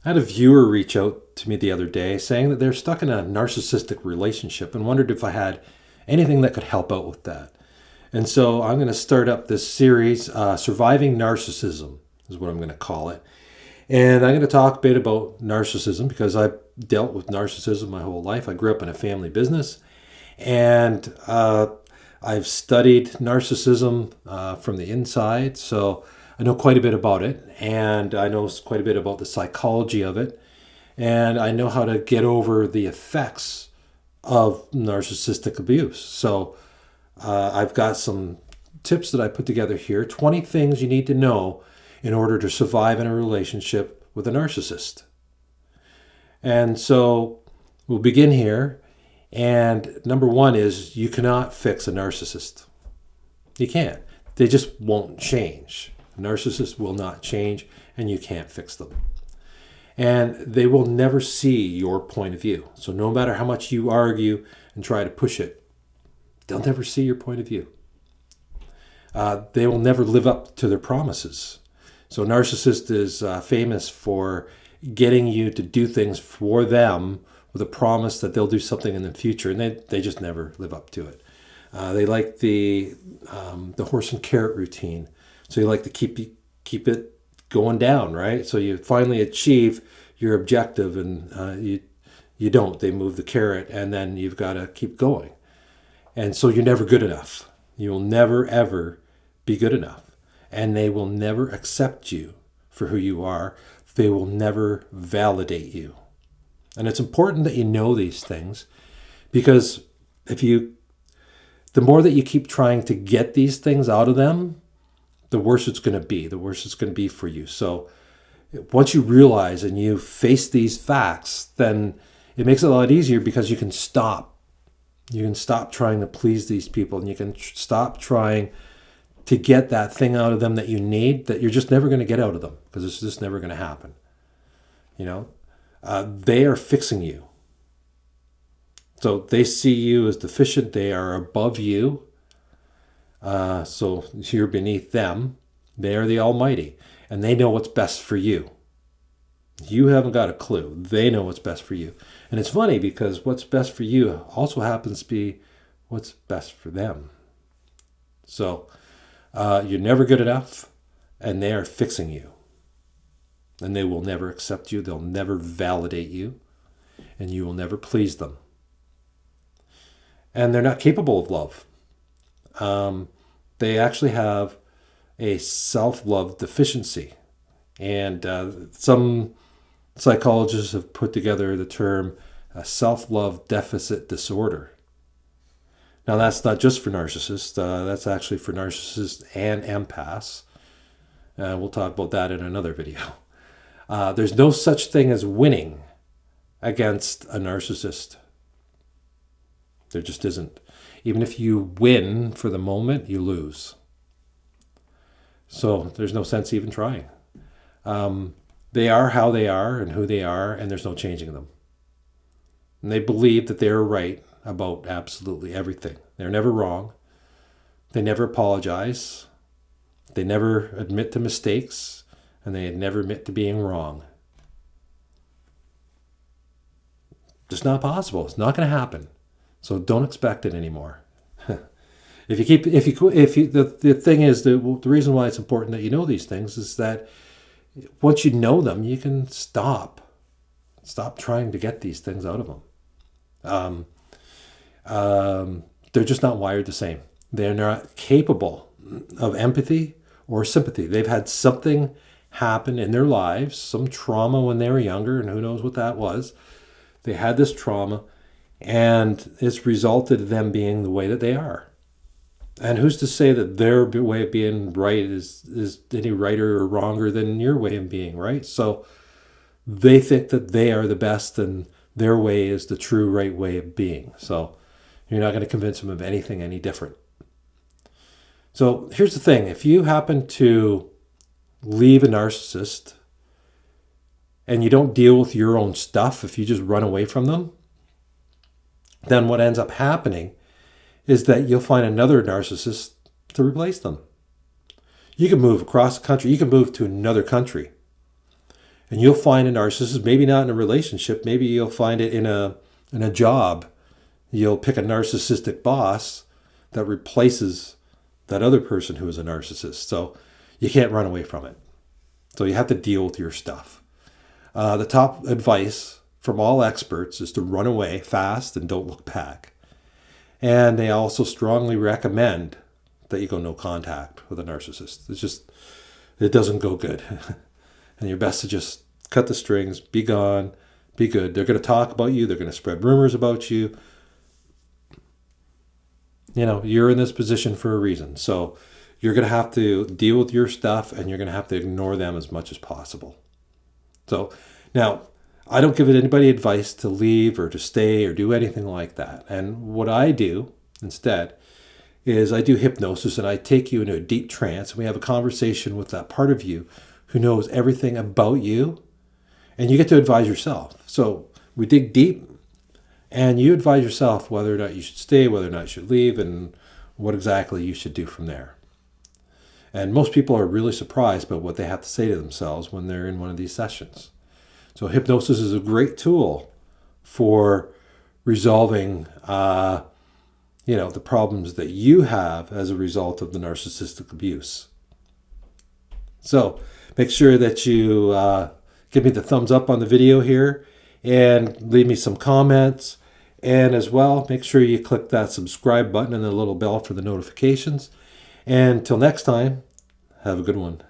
I had a viewer reach out to me the other day saying that they're stuck in a narcissistic relationship and wondered if I had anything that could help out with that. And so I'm going to start up this series, Surviving Narcissism is what I'm going to call it. And I'm going to talk a bit about narcissism because I've dealt with narcissism my whole life. I grew up in a family business, and I've studied narcissism from the inside. So I know quite a bit about it, and I know quite a bit about the psychology of it, and I know how to get over the effects of narcissistic abuse. So I've got some tips that I put together here, 20 things you need to know in order to survive in a relationship with a narcissist. And so we'll begin here. And number one is you cannot fix a narcissist. You can't. They just won't change. A narcissist will not change, and you can't fix them. And they will never see your point of view. So no matter how much you argue and try to push it, they'll never see your point of view. They will never live up to their promises. So a narcissist is famous for getting you to do things for them with a promise that they'll do something in the future, and they just never live up to it. They like the horse and carrot routine. So you like to keep it going down, right? So you finally achieve your objective, and you don't. They move the carrot, and then you've got to keep going. And so you're never good enough. You will never, ever be good enough. And they will never accept you for who you are. They will never validate you. And it's important that you know these things, because the more that you keep trying to get these things out of them, the worse it's going to be. The worse it's going to be for you. So once you realize and you face these facts, then it makes it a lot easier, because you can stop. You can stop trying to please these people, and you can stop trying to get that thing out of them that you need, that you're just never going to get out of them, because it's just never going to happen. They are fixing you. So they see you as deficient. They are above you. So you're beneath them. They are the Almighty, and they know what's best for you. You haven't got a clue. They know what's best for you. And it's funny, because what's best for you also happens to be what's best for them. So you're never good enough, and they are fixing you. And they will never accept you. They'll never validate you, and you will never please them. And they're not capable of love. They actually have a self-love deficiency. And some psychologists have put together the term self-love deficit disorder. Now, that's not just for narcissists. That's actually for narcissists and empaths. We'll talk about that in another video. There's no such thing as winning against a narcissist. There just isn't. Even if you win for the moment, you lose. So there's no sense even trying. They are how they are and who they are, and there's no changing them. And they believe that they're right about absolutely everything. They're never wrong. They never apologize. They never admit to mistakes, and they never admit to being wrong. Just not possible. It's not going to happen. So don't expect it anymore. The thing is, the reason why it's important that you know these things is that once you know them, you can stop trying to get these things out of them. They're just not wired the same. They're not capable of empathy or sympathy. They've had something happen in their lives, some trauma when they were younger, and who knows what that was. They had this trauma, and it's resulted in them being the way that they are. And who's to say that their way of being right is any righter or wronger than your way of being, right? So they think that they are the best, and their way is the true right way of being. So you're not going to convince them of anything any different. So here's the thing. If you happen to leave a narcissist and you don't deal with your own stuff, if you just run away from them, then what ends up happening is that you'll find another narcissist to replace them. You can move across the country. You can move to another country. And you'll find a narcissist, maybe not in a relationship, maybe you'll find it in a job. You'll pick a narcissistic boss that replaces that other person who is a narcissist. So you can't run away from it. So you have to deal with your stuff. The top advice from all experts is to run away fast and don't look back. And they also strongly recommend that you go no contact with a narcissist. It doesn't go good. And you're best to just cut the strings, be gone, be good. They're going to talk about you. They're going to spread rumors about you. You're in this position for a reason. So you're going to have to deal with your stuff, and you're going to have to ignore them as much as possible. So now, I don't give anybody advice to leave or to stay or do anything like that. And what I do instead is I do hypnosis, and I take you into a deep trance, and we have a conversation with that part of you who knows everything about you, and you get to advise yourself. So we dig deep, and you advise yourself whether or not you should stay, whether or not you should leave, and what exactly you should do from there. And most people are really surprised by what they have to say to themselves when they're in one of these sessions. So hypnosis is a great tool for resolving, the problems that you have as a result of the narcissistic abuse. So make sure that you give me the thumbs up on the video here and leave me some comments. And as well, make sure you click that subscribe button and the little bell for the notifications. And until next time, have a good one.